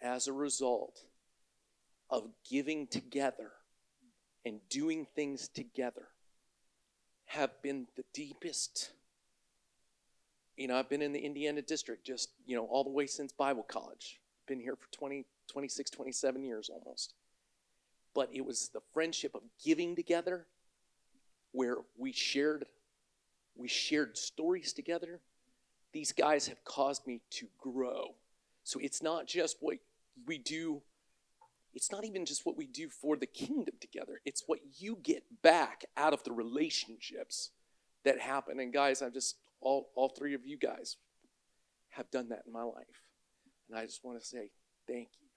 as a result of giving together and doing things together have been the deepest. I've been in the Indiana district just, all the way since Bible college. Been here for 26, 27 years almost. But it was the friendship of giving together where we shared stories together. These guys have caused me to grow. So it's not just what we do. It's not even just what we do for the kingdom together. It's what you get back out of the relationships that happen. And guys, I'm just, all three of you guys have done that in my life. And I just want to say thank you.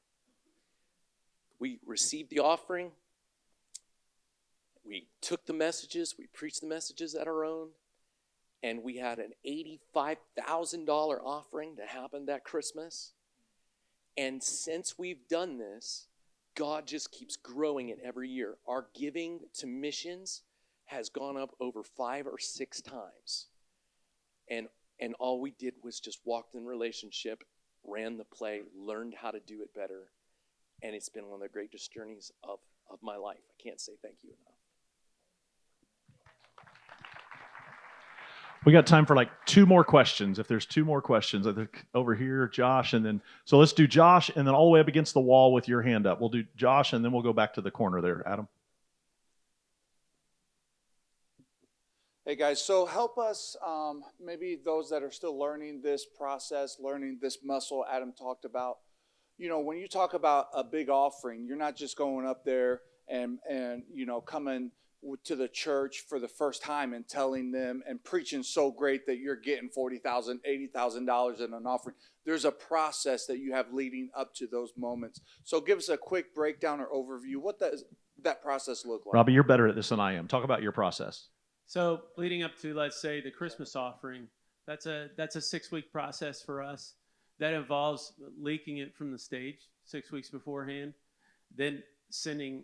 We received the offering. We took the messages. We preached the messages at our own. And we had an $85,000 offering that happened that Christmas. And since we've done this, God just keeps growing it every year. Our giving to missions has gone up over 5 or 6 times. And all we did was just walked in relationship, ran the play, learned how to do it better. And it's been one of the greatest journeys of my life. I can't say thank you enough. We got time for like 2 more questions. If there's 2 more questions, I think over here, Josh, and then, so let's do Josh and then all the way up against the wall with your hand up. We'll do Josh and then we'll go back to the corner there. Adam. Hey guys, so help us, maybe those that are still learning this process, learning this muscle Adam talked about. When you talk about a big offering, you're not just going up there and coming to the church for the first time and telling them and preaching so great that you're getting $40,000, $80,000 in an offering. There's a process that you have leading up to those moments. So give us a quick breakdown or overview. What does that process look like? Robbie, you're better at this than I am. Talk about your process. So leading up to, let's say, the Christmas offering, that's a 6-week process for us. That involves leaking it from the stage 6 weeks beforehand, then sending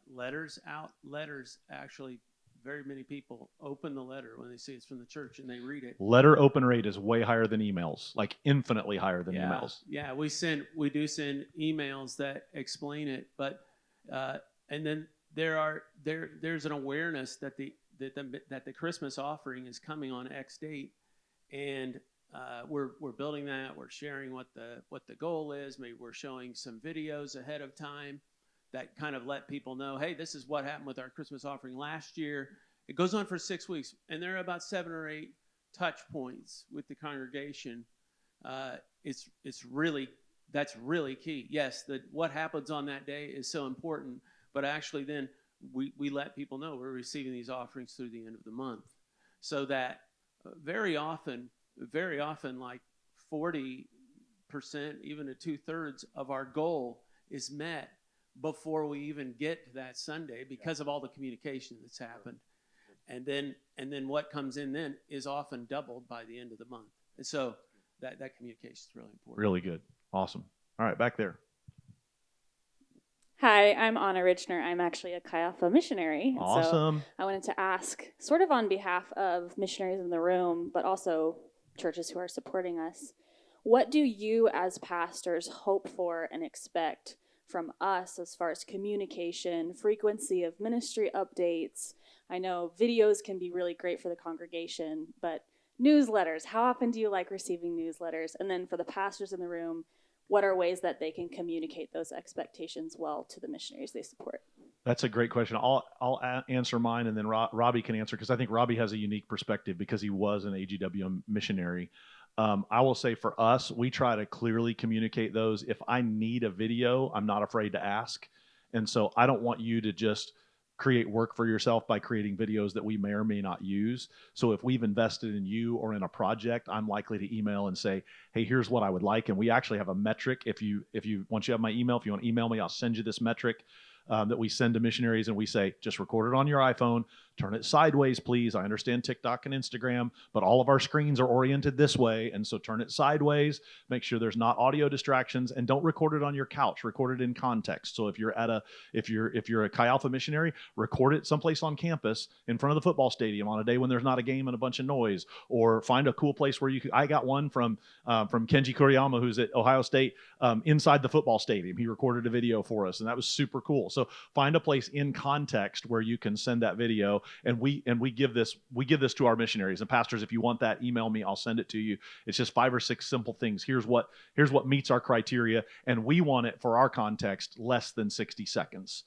letters out. Letters, actually, very many people open the letter when they see it's from the church and they read it. Letter open rate is way higher than emails, like infinitely higher than emails. Yeah, we do send emails that explain it, but and then there's an awareness that the Christmas offering is coming on X date, and we're building that. We're sharing what the goal is. Maybe we're showing some videos ahead of time that kind of let people know, hey, this is what happened with our Christmas offering last year. It goes on for 6 weeks, and there are about 7 or 8 touch points with the congregation. That's really key. Yes, what happens on that day is so important, but actually then we let people know we're receiving these offerings through the end of the month, so that very often, like 40%, even to 2/3 of our goal is met before we even get to that Sunday because of all the communication that's happened. And then what comes in then is often doubled by the end of the month. And so that communication is really important. Really good. Awesome. All right, back there. Hi, I'm Anna Richner. I'm actually a Chi Alpha missionary. Awesome. So I wanted to ask, sort of on behalf of missionaries in the room, but also churches who are supporting us, what do you as pastors hope for and expect from us as far as communication, frequency of ministry updates? I know videos can be really great for the congregation, but newsletters, how often do you like receiving newsletters? And then for the pastors in the room, what are ways that they can communicate those expectations well to the missionaries they support? That's a great question. I'll answer mine, and then Robbie can answer, because I think Robbie has a unique perspective because he was an AGW missionary. I will say for us, we try to clearly communicate those. If I need a video, I'm not afraid to ask. And so I don't want you to just create work for yourself by creating videos that we may or may not use. So if we've invested in you or in a project, I'm likely to email and say, hey, here's what I would like. And we actually have a metric. Once you have my email, if you want to email me, I'll send you this metric that we send to missionaries, and we say, just record it on your iPhone, turn it sideways, please. I understand TikTok and Instagram, but all of our screens are oriented this way, and so turn it sideways, make sure there's not audio distractions, and don't record it on your couch, record it in context. So if you're a Chi Alpha missionary, record it someplace on campus in front of the football stadium on a day when there's not a game and a bunch of noise, or find a cool place where I got one from Kenji Kuriyama, who's at Ohio State, inside the football stadium. He recorded a video for us, and that was super cool. So find a place in context where you can send that video, and we give this to our missionaries and pastors. If you want that, email me, I'll send it to you. It's just 5 or 6 simple things. Here's what meets our criteria, and we want it for our context less than 60 seconds.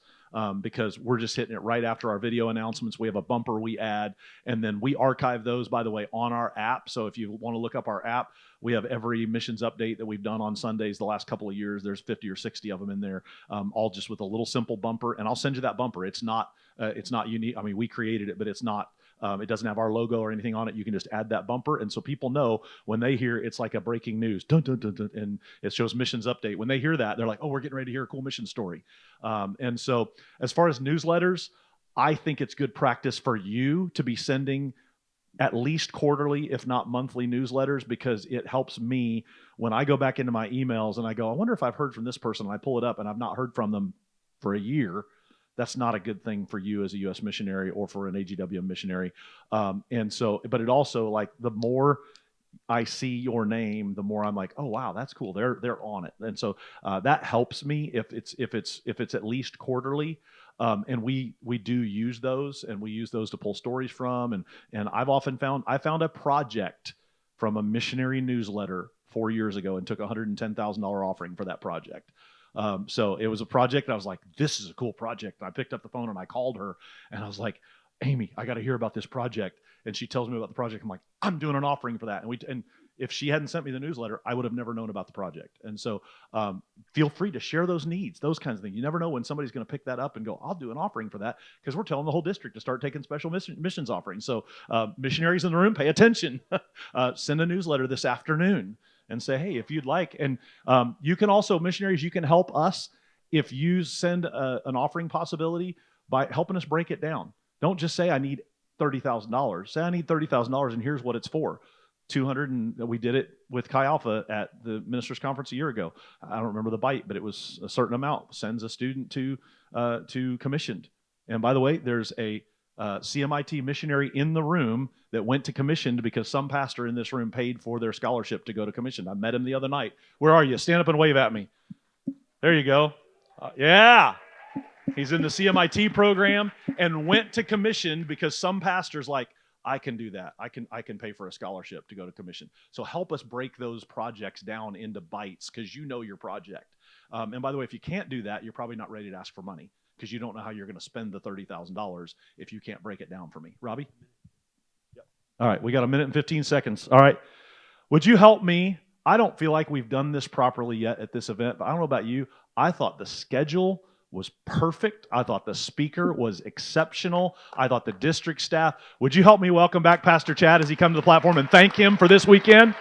Because we're just hitting it right after our video announcements. We have a bumper we add, and then we archive those, by the way, on our app. So if you want to look up our app, we have every missions update that we've done on Sundays the last couple of years. There's 50 or 60 of them in there, all just with a little simple bumper. And I'll send you that bumper. It's not unique. I mean, we created it, but it's not. It doesn't have our logo or anything on it. You can just add that bumper. And so people know when they hear it's like a breaking news, dun, dun, dun, dun, and it shows missions update. When they hear that, they're like, oh, we're getting ready to hear a cool mission story. And so as far as newsletters, I think it's good practice for you to be sending at least quarterly, if not monthly newsletters, because it helps me when I go back into my emails and I go, I wonder if I've heard from this person. And I pull it up and I've not heard from them for a year. That's not a good thing for you as a U.S. missionary or for an AGW missionary. And so, but it also, like, the more I see your name, the more I'm like, oh wow, that's cool. They're on it. And so that helps me if it's at least quarterly. And we do use those, and we use those to pull stories from. And I've often found a project from a missionary newsletter 4 years ago and took a $110,000 offering for that project. So it was a project, and I was like, this is a cool project. And I picked up the phone and I called her, and I was like, Amy, I got to hear about this project. And she tells me about the project. I'm like, I'm doing an offering for that. And if she hadn't sent me the newsletter, I would have never known about the project. And so feel free to share those needs, those kinds of things. You never know when somebody's going to pick that up and go, I'll do an offering for that, because we're telling the whole district to start taking special missions offerings. So missionaries in the room, pay attention. Send a newsletter this afternoon and say, hey, if you'd like. And you can also, missionaries, you can help us if you send an offering possibility by helping us break it down. Don't just say, I need $30,000. Say, I need $30,000, and here's what it's for. 200, and we did it with Chi Alpha at the ministers conference a year ago. I don't remember the bite, but it was a certain amount. Sends a student to commissioned. And by the way, there's a CMIT missionary in the room that went to commissioned because some pastor in this room paid for their scholarship to go to commissioned. I met him the other night. Where are you? Stand up and wave at me. There you go. Yeah. He's in the CMIT program and went to commissioned because some pastor's like, I can do that. I can pay for a scholarship to go to commission. So help us break those projects down into bites, because you know your project. And by the way, if you can't do that, you're probably not ready to ask for money, because you don't know how you're going to spend the $30,000 if you can't break it down for me. Robbie? Yep. All right, we got 1 minute and 15 seconds. All right. Would you help me? I don't feel like we've done this properly yet at this event, but I don't know about you. I thought the schedule was perfect. I thought the speaker was exceptional. I thought the district staff. Would you help me welcome back Pastor Chad as he comes to the platform and thank him for this weekend?